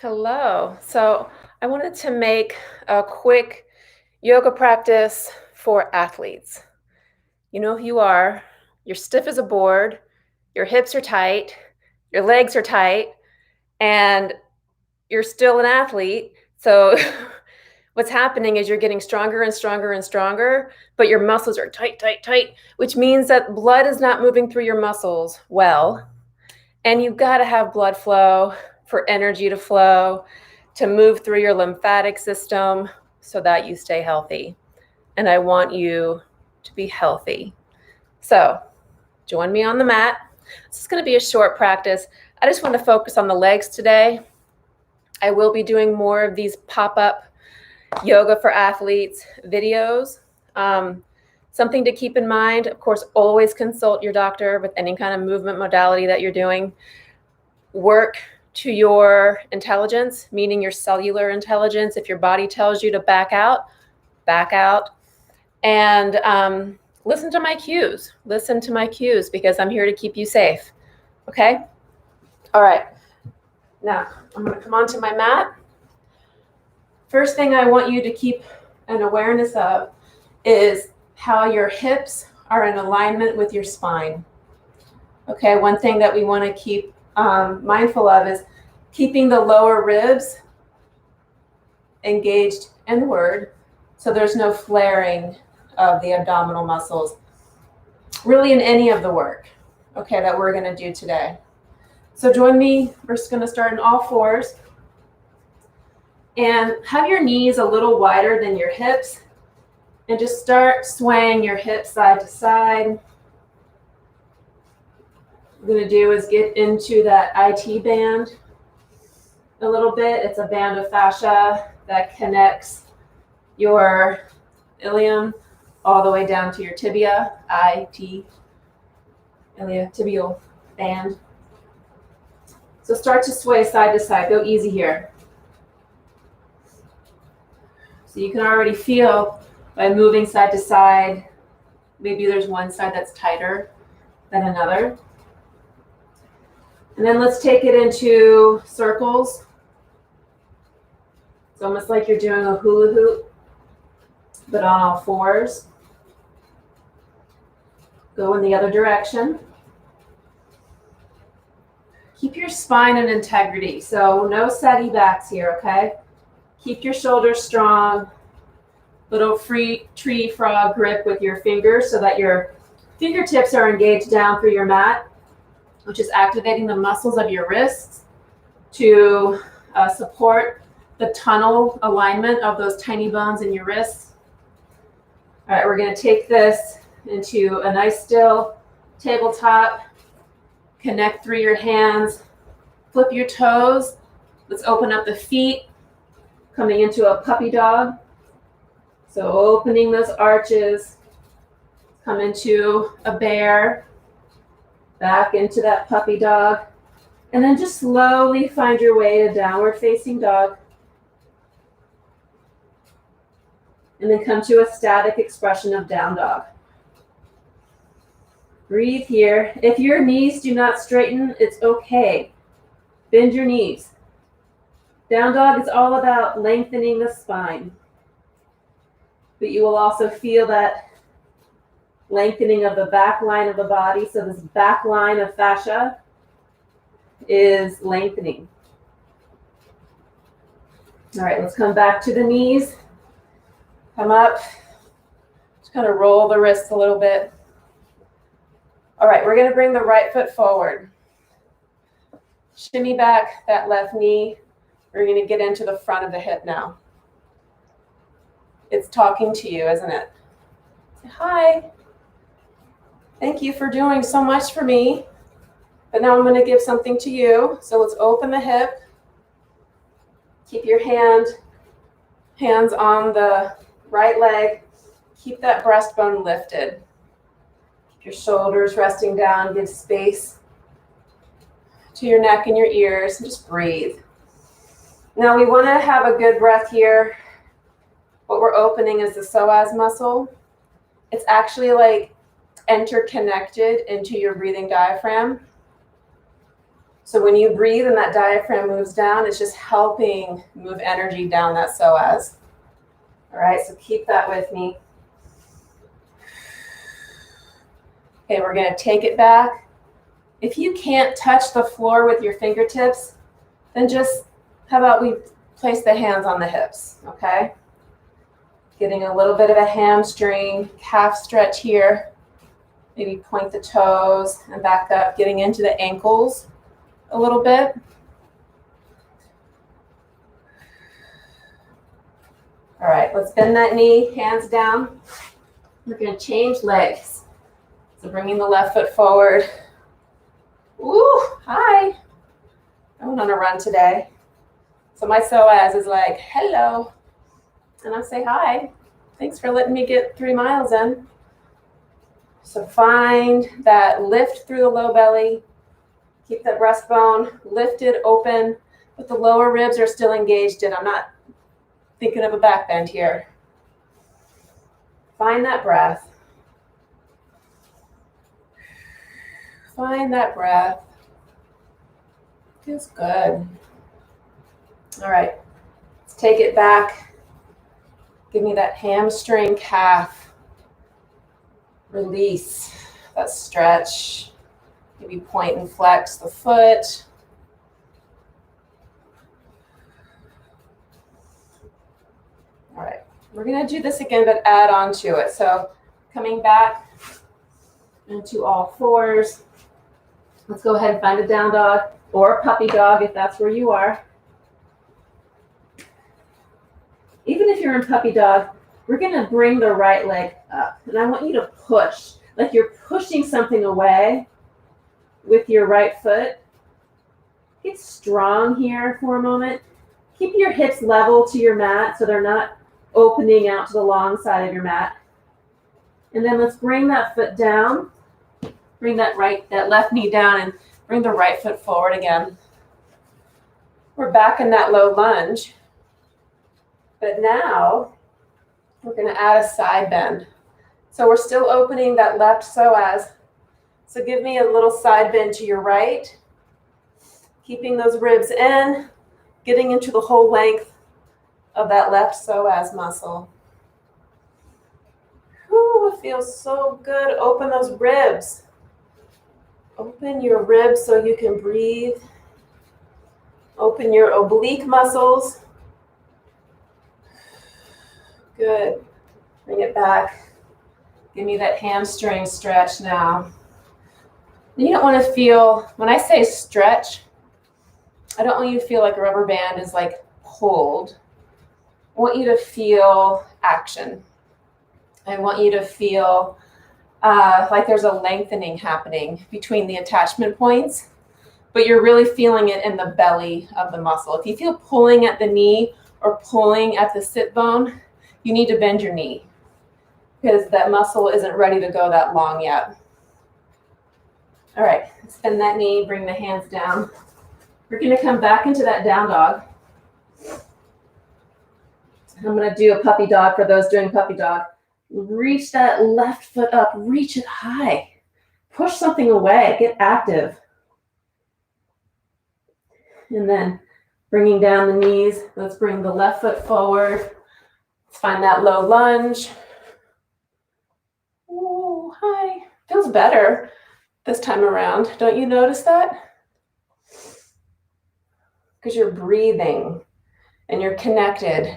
Hello. So I wanted to make a quick yoga practice for athletes. You know who you are. You're stiff as a board. Your hips are tight. Your legs are tight. And you're still an athlete. So what's happening is you're getting stronger and stronger and stronger, but your muscles are tight, tight, tight, which means that blood is not moving through your muscles well. And you've got to have blood flow for energy to flow, to move through your lymphatic system so that you stay healthy. And I want you to be healthy. So join me on the mat. This is going to be a short practice. I just want to focus on the legs today. I will be doing more of these pop-up yoga for athletes videos. Something to keep in mind, of course, always consult your doctor with any kind of movement modality that you're doing. Work to your intelligence, meaning your cellular intelligence. If your body tells you to back out, and listen to my cues. Listen to my cues because I'm here to keep you safe. Okay? All right. Now, I'm going to come onto my mat. First thing I want you to keep an awareness of is how your hips are in alignment with your spine. Okay, one thing that we want to keep mindful of is keeping the lower ribs engaged inward so there's no flaring of the abdominal muscles, really in any of the work, okay, that we're going to do today. So join me. We're just going to start in all fours. And have your knees a little wider than your hips. And just start swaying your hips side to side. What we're going to do is get into that IT band a little bit. It's a band of fascia that connects your ilium all the way down to your tibia. Iliotibial band. So start to sway side to side. Go easy here. So you can already feel by moving side to side, maybe there's one side that's tighter than another. And then let's take it into circles. It's almost like you're doing a hula hoop, but on all fours. Go in the other direction. Keep your spine in integrity, so no setty backs here, okay? Keep your shoulders strong. Little free tree frog grip with your fingers so that your fingertips are engaged down through your mat, which is activating the muscles of your wrists to support the tunnel alignment of those tiny bones in your wrists. All right, we're going to take this into a nice still tabletop. Connect through your hands. Flip your toes. Let's open up the feet, coming into a puppy dog. So opening those arches, come into a bear, back into that puppy dog, and then just slowly find your way to downward facing dog. And then come to a static expression of down dog. Breathe here. If your knees do not straighten, it's okay. Bend your knees. Down dog is all about lengthening the spine. But you will also feel that lengthening of the back line of the body. So this back line of fascia is lengthening. All right, let's come back to the knees. Come up. Just kind of roll the wrists a little bit. All right, we're going to bring the right foot forward. Shimmy back that left knee. We're going to get into the front of the hip now. It's talking to you, isn't it? Say, hi. Thank you for doing so much for me. But now I'm going to give something to you. So let's open the hip. Keep your hands on the right leg. Keep that breastbone lifted. Keep your shoulders resting down. Give space to your neck and your ears. And just breathe. Now we want to have a good breath here. What we're opening is the psoas muscle. It's actually like interconnected into your breathing diaphragm. So when you breathe and that diaphragm moves down, it's just helping move energy down that psoas. All right, so keep that with me. Okay, we're gonna take it back. If you can't touch the floor with your fingertips, then just, how about we place the hands on the hips, okay? Getting a little bit of a hamstring, calf stretch here. Maybe point the toes and back up, getting into the ankles a little bit. All right, let's bend that knee, hands down. We're gonna change legs. So bringing the left foot forward. Ooh, hi. I went on a run today. So my psoas is like, hello. And I say, hi. Thanks for letting me get 3 miles in. So find that lift through the low belly. Keep that breastbone lifted, open, but the lower ribs are still engaged in. I'm not thinking of a back bend here. Find that breath. Find that breath. Feels good. All right, let's take it back. Give me that hamstring calf. Release that stretch. Maybe point and flex the foot. All right, we're gonna do this again, but add on to it. So coming back into all fours. Let's go ahead and find a down dog or a puppy dog if that's where you are. Even if you're in puppy dog, we're gonna bring the right leg up. And I want you to push, like you're pushing something away with your right foot. Get strong here for a moment. Keep your hips level to your mat so they're not opening out to the long side of your mat. And then let's bring that foot down. Bring that left knee down and bring the right foot forward again. We're back in that low lunge. But now we're going to add a side bend. So we're still opening that left psoas. So give me a little side bend to your right. Keeping those ribs in, getting into the whole length of that left psoas muscle. Whew, it feels so good. Open those ribs. Open your ribs so you can breathe. Open your oblique muscles. Good. Bring it back. Give me that hamstring stretch now. You don't want to feel, when I say stretch, I don't want you to feel like a rubber band is like pulled. I want you to feel action. I want you to feel like there's a lengthening happening between the attachment points, but you're really feeling it in the belly of the muscle. If you feel pulling at the knee or pulling at the sit bone, you need to bend your knee because that muscle isn't ready to go that long yet. All right, let's bend that knee, bring the hands down. We're going to come back into that down dog. I'm going to do a puppy dog for those doing puppy dog. Reach that left foot up, reach it high. Push something away, get active. And then bringing down the knees, let's bring the left foot forward. Let's find that low lunge. Oh, hi. Feels better this time around. Don't you notice that? Because you're breathing and you're connected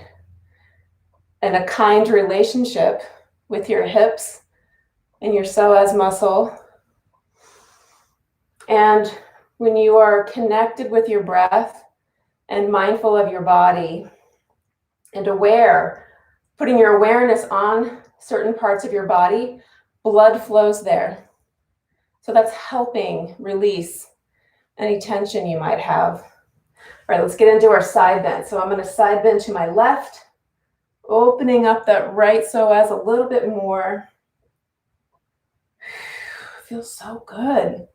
in a kind relationship with your hips and your psoas muscle. And when you are connected with your breath and mindful of your body and aware, putting your awareness on certain parts of your body, blood flows there. So that's helping release any tension you might have. All right, let's get into our side bend. So I'm going to side bend to my left, opening up that right psoas a little bit more. Feels so good.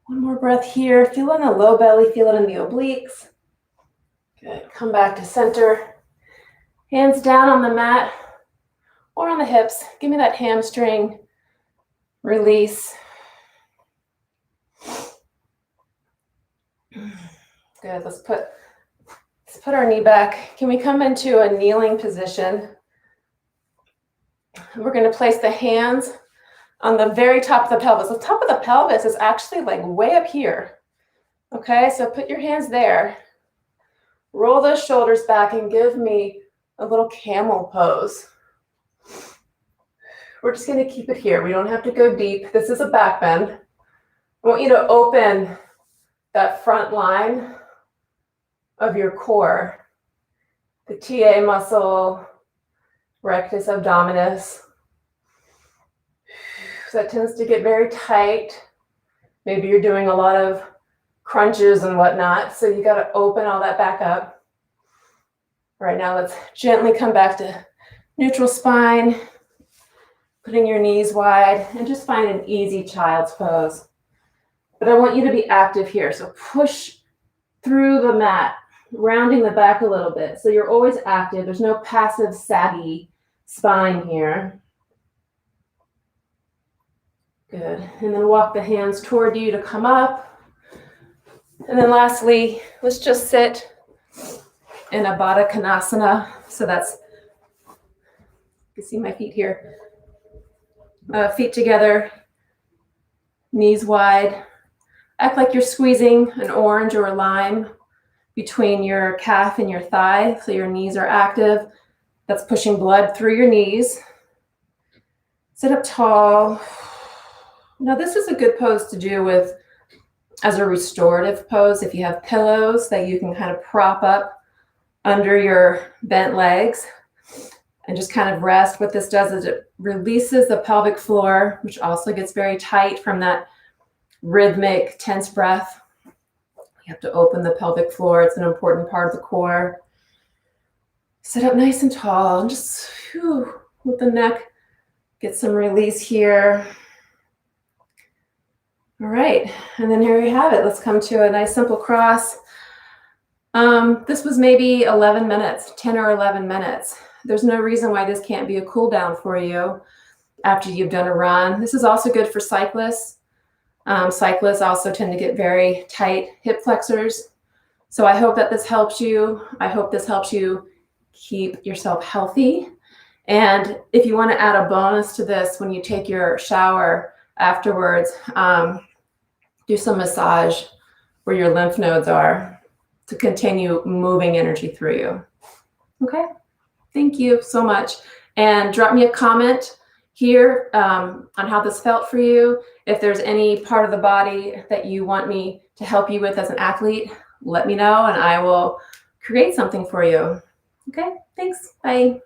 One more breath here. Feel in the low belly, feel it in the obliques. Good. Come back to center. Hands down on the mat or on the hips. Give me that hamstring release. Good. Let's put our knee back. Can we come into a kneeling position? We're going to place the hands on the very top of the pelvis. The top of the pelvis is actually like way up here. Okay, so put your hands there. Roll those shoulders back and give me a little camel pose. We're just going to keep it here. We don't have to go deep. This is a back bend. I want you to open that front line of your core, the TA muscle, rectus abdominis. So that tends to get very tight. Maybe you're doing a lot of crunches and whatnot, so you got to open all that back up. All right, now let's gently come back to neutral spine, putting your knees wide, and just find an easy child's pose. But I want you to be active here, so push through the mat, rounding the back a little bit. So you're always active. There's no passive, saggy spine here. Good. And then walk the hands toward you to come up. And then lastly, let's just sit in a Baddha Konasana. So that's, you can see my feet here. Feet together, knees wide. Act like you're squeezing an orange or a lime between your calf and your thigh, so your knees are active. That's pushing blood through your knees. Sit up tall. Now this is a good pose to do with as a restorative pose. If you have pillows that you can kind of prop up under your bent legs and just kind of rest. What this does is it releases the pelvic floor, which also gets very tight from that rhythmic, tense breath. You have to open the pelvic floor. It's an important part of the core. Sit up nice and tall and just with the neck, get some release here. All right, and then here we have it. Let's come to a nice simple cross. This was maybe 11 minutes, 10 or 11 minutes. There's no reason why this can't be a cool down for you after you've done a run. This is also good for cyclists. Cyclists also tend to get very tight hip flexors. So I hope that this helps you. I hope this helps you keep yourself healthy. And if you want to add a bonus to this when you take your shower afterwards, do some massage where your lymph nodes are to continue moving energy through you. Okay, thank you so much. And drop me a comment here on how this felt for you. If there's any part of the body that you want me to help you with as an athlete, let me know and I will create something for you. Okay, thanks, bye.